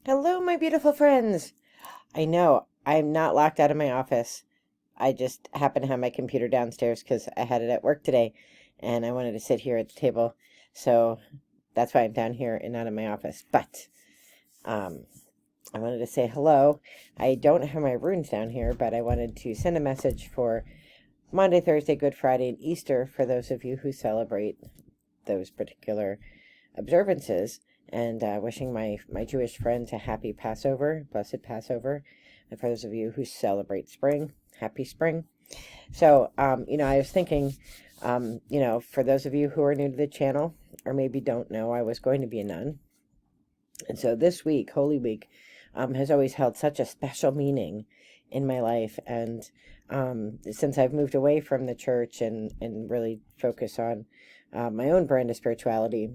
Hello, my beautiful friends. I know I'm not locked out of my office. I just happen to have my computer downstairs because I had it at work today and I wanted to sit here at the table. So that's why I'm down here and not in my office. But um, I wanted to say hello. I don't have my runes down here, but I wanted to send a message for Monday, Thursday, Good Friday, and Easter for those of you who celebrate those particular observances, and wishing my Jewish friends a happy Passover, blessed Passover. And for those of you who celebrate spring, happy spring. So, I was thinking, for those of you who are new to the channel or maybe don't know, I was going to be a nun. And so this week, Holy Week, has always held such a special meaning in my life. And since I've moved away from the church and really focus on my own brand of spirituality,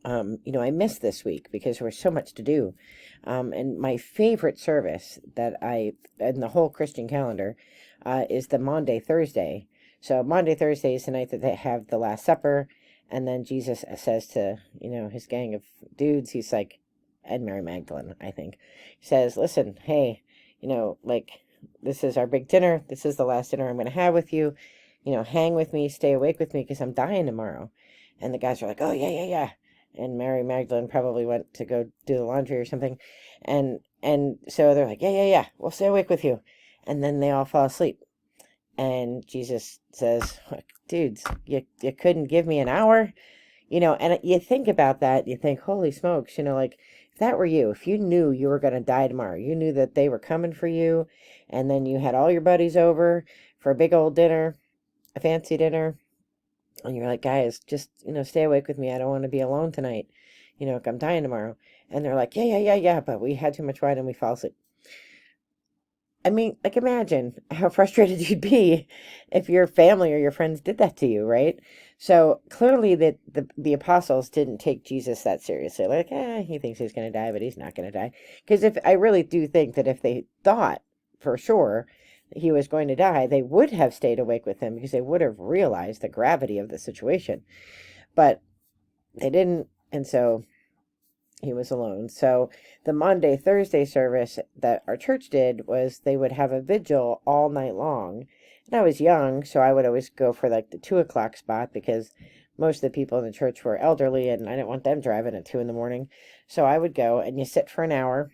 I missed this week because there was so much to do. And my favorite service in the whole Christian calendar, is the Maundy Thursday. So Maundy Thursday is the night that they have the Last Supper. And then Jesus says to, his gang of dudes, he's like, and Mary Magdalene, I think, says, listen, hey, this is our big dinner. This is the last dinner I'm going to have with you. Hang with me, stay awake with me because I'm dying tomorrow. And the guys are like, oh, yeah, yeah, yeah. And Mary Magdalene probably went to go do the laundry or something. And so they're like, yeah, yeah, yeah, we'll stay awake with you. And then they all fall asleep. And Jesus says, dudes, you couldn't give me an hour? And you think about that, you think, holy smokes, if that were you, if you knew you were going to die tomorrow, you knew that they were coming for you, and then you had all your buddies over for a big old dinner, a fancy dinner, and you're like, guys, just, stay awake with me. I don't want to be alone tonight. I'm dying tomorrow. And they're like, yeah, yeah, yeah, yeah, but we had too much wine and we fall asleep. I mean, like, imagine how frustrated you'd be if your family or your friends did that to you, right? So clearly that the apostles didn't take Jesus that seriously. Like, he thinks he's going to die, but he's not going to die. Because if I really do think that if they thought for sure he was going to die, they would have stayed awake with him because they would have realized the gravity of the situation. But they didn't, and so he was alone. So the Monday, Thursday service that our church did was they would have a vigil all night long. And I was young, so I would always go for like the 2 o'clock spot because most of the people in the church were elderly and I didn't want them driving at 2 in the morning. So I would go and you sit for an hour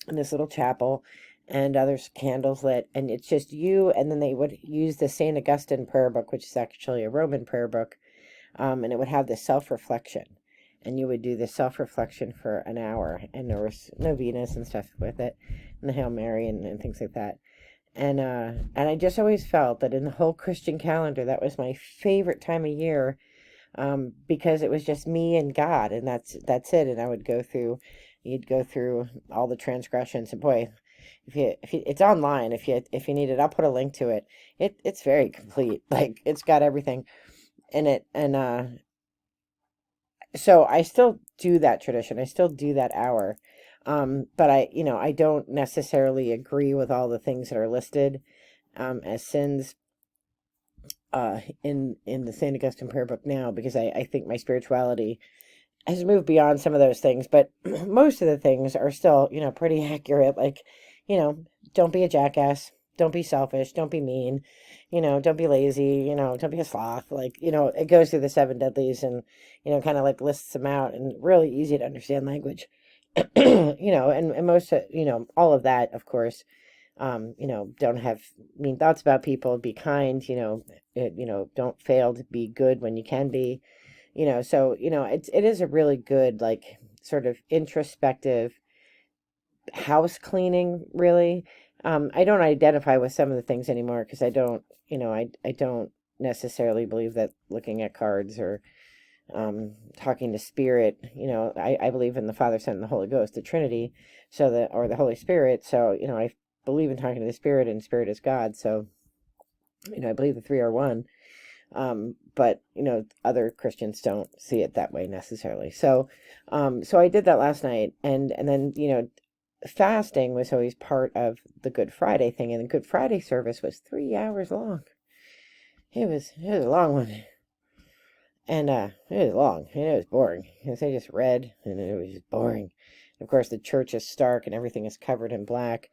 in this little chapel, and there's candles lit, and it's just you. And then they would use the St. Augustine prayer book, which is actually a Roman prayer book, and it would have the self-reflection, and you would do the self-reflection for an hour, and there was novenas and stuff with it, and the Hail Mary and things like that. And I just always felt that in the whole Christian calendar, that was my favorite time of year, because it was just me and God, and that's it. And I would you'd go through all the transgressions, and boy, if you it's online, if you need it, I'll put a link to it. It's very complete, like it's got everything in it. And so I still do that tradition. I still do that hour. But I don't necessarily agree with all the things that are listed as sins in the St. Augustine prayer book now, because I think my spirituality has moved beyond some of those things, but most of the things are still, pretty accurate. Like, don't be a jackass, don't be selfish, don't be mean, don't be lazy, don't be a sloth. Like, it goes through the seven deadlies and, kind of like lists them out in really easy to understand language. And most, all of that, of course, don't have mean thoughts about people, be kind, don't fail to be good when you can be, so, it is a really good, like, sort of introspective house cleaning, really. I don't identify with some of the things anymore because I don't, I don't necessarily believe that looking at cards or talking to spirit, I believe in the Father, Son, and the Holy Ghost, the Trinity, or the Holy Spirit. So, I believe in talking to the Spirit, and Spirit is God. So, I believe the three are one. But other Christians don't see it that way necessarily. So I did that last night, and then fasting was always part of the Good Friday thing, and the Good Friday service was 3 hours long. It was a long one, and it was long, and it was boring because they just read, and it was just boring. Of course, the church is stark and everything is covered in black,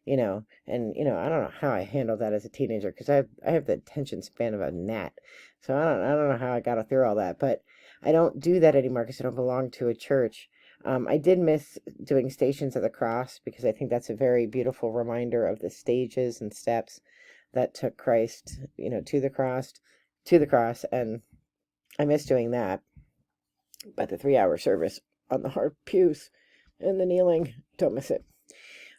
and I don't know how I handled that as a teenager because I have the attention span of a gnat. So I don't know how I got through all that, but I don't do that anymore because I don't belong to a church. I did miss doing Stations of the Cross because I think that's a very beautiful reminder of the stages and steps that took Christ, to the cross, and I miss doing that. But the 3-hour service on the hard pews and the kneeling, don't miss it.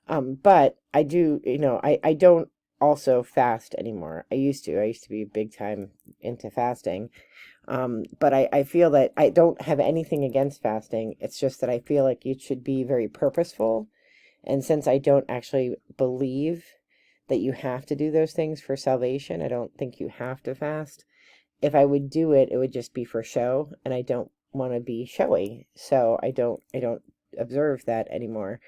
But I do, I don't also fast anymore. I used to be big time into fasting. But I feel that I don't have anything against fasting. It's just that I feel like it should be very purposeful. And since I don't actually believe that you have to do those things for salvation, I don't think you have to fast. If I would do it, it would just be for show, and I don't want to be showy. So I don't observe that anymore.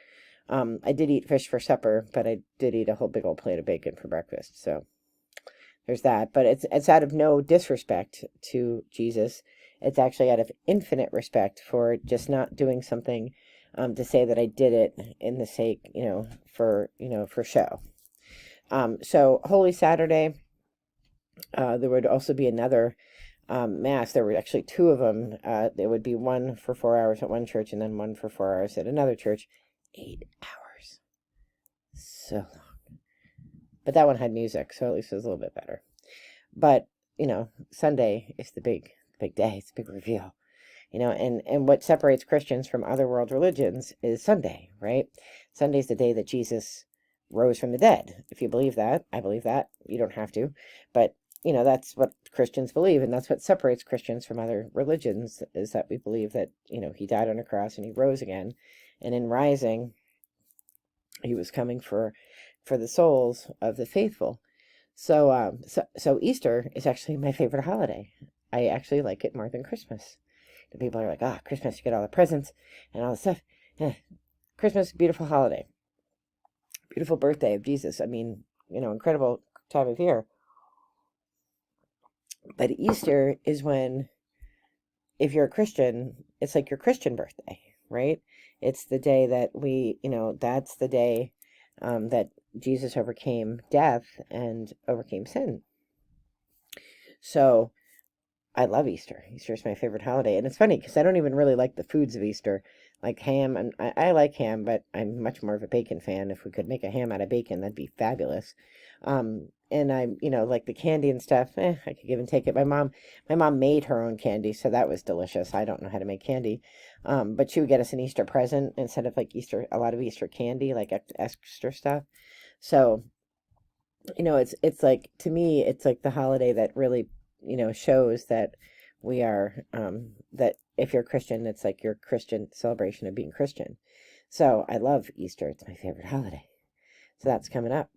I did eat fish for supper, but I did eat a whole big old plate of bacon for breakfast. So there's that. But it's out of no disrespect to Jesus. It's actually out of infinite respect for just not doing something to say that I did it in the sake, for show. So Holy Saturday, there would also be another mass. There were actually two of them. There would be one for 4 hours at one church and then one for 4 hours at another church. 8 hours. So long. But that one had music, so at least it was a little bit better. But, Sunday is the big day. It's the big reveal. And what separates Christians from other world religions is Sunday, right? Sunday's the day that Jesus rose from the dead. If you believe that, I believe that. You don't have to. But, that's what Christians believe, and that's what separates Christians from other religions, is that we believe that, he died on a cross and he rose again. And in rising, he was coming for the souls of the faithful. So Easter is actually my favorite holiday. I actually like it more than Christmas. The people are like, Christmas, you get all the presents and all the stuff. Christmas, beautiful holiday. Beautiful birthday of Jesus. I mean, incredible time of year. But Easter is when, if you're a Christian, it's like your Christian birthday, right? It's the day that that's the day that Jesus overcame death and overcame sin. So I love Easter. Easter is my favorite holiday. And it's funny because I don't even really like the foods of Easter. Like ham, and I like ham, but I'm much more of a bacon fan. If we could make a ham out of bacon, that'd be fabulous. And I, like the candy and stuff, I could give and take it. My mom made her own candy, so that was delicious. I don't know how to make candy. But she would get us an Easter present instead of like a lot of Easter candy, like extra stuff. So, it's like, to me, it's like the holiday that really, shows that we are, that if you're Christian, it's like your Christian celebration of being Christian. So I love Easter. It's my favorite holiday. So that's coming up.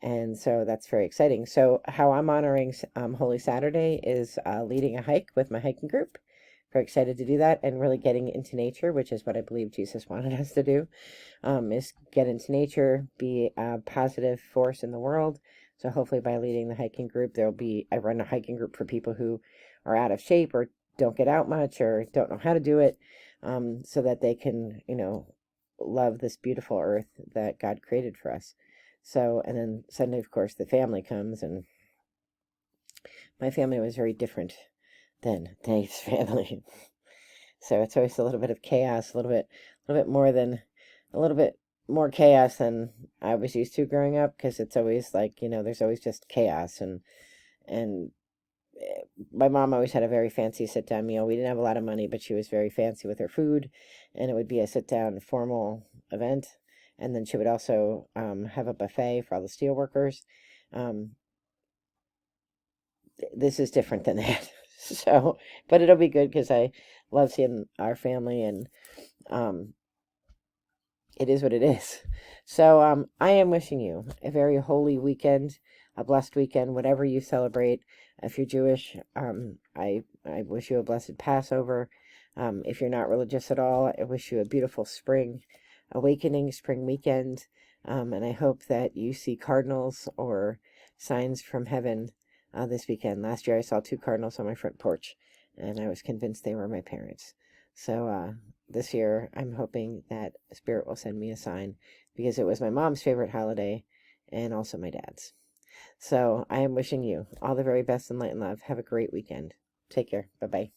And so that's very exciting. So how I'm honoring Holy Saturday is leading a hike with my hiking group. Very excited to do that and really getting into nature, which is what I believe Jesus wanted us to do, is get into nature, be a positive force in the world. So hopefully by leading the hiking group, I run a hiking group for people who are out of shape or don't get out much or don't know how to do it, so that they can, love this beautiful earth that God created for us. So, and then Sunday, of course, the family comes, and my family was very different than Dave's family. So it's always a little bit of chaos, a little bit more chaos than I was used to growing up, because it's always like, there's always just chaos. And my mom always had a very fancy sit-down meal. We didn't have a lot of money, but she was very fancy with her food, and it would be a sit-down formal event. And then she would also have a buffet for all the steel workers. This is different than that. So, but it'll be good because I love seeing our family, and it is what it is. So I am wishing you a very holy weekend, a blessed weekend, whatever you celebrate. If you're Jewish, I wish you a blessed Passover. If you're not religious at all, I wish you a beautiful spring awakening, spring weekend. And I hope that you see cardinals or signs from heaven this weekend. Last year I saw 2 cardinals on my front porch, and I was convinced they were my parents. So this year, I'm hoping that Spirit will send me a sign because it was my mom's favorite holiday and also my dad's. So I am wishing you all the very best in light and love. Have a great weekend. Take care. Bye-bye.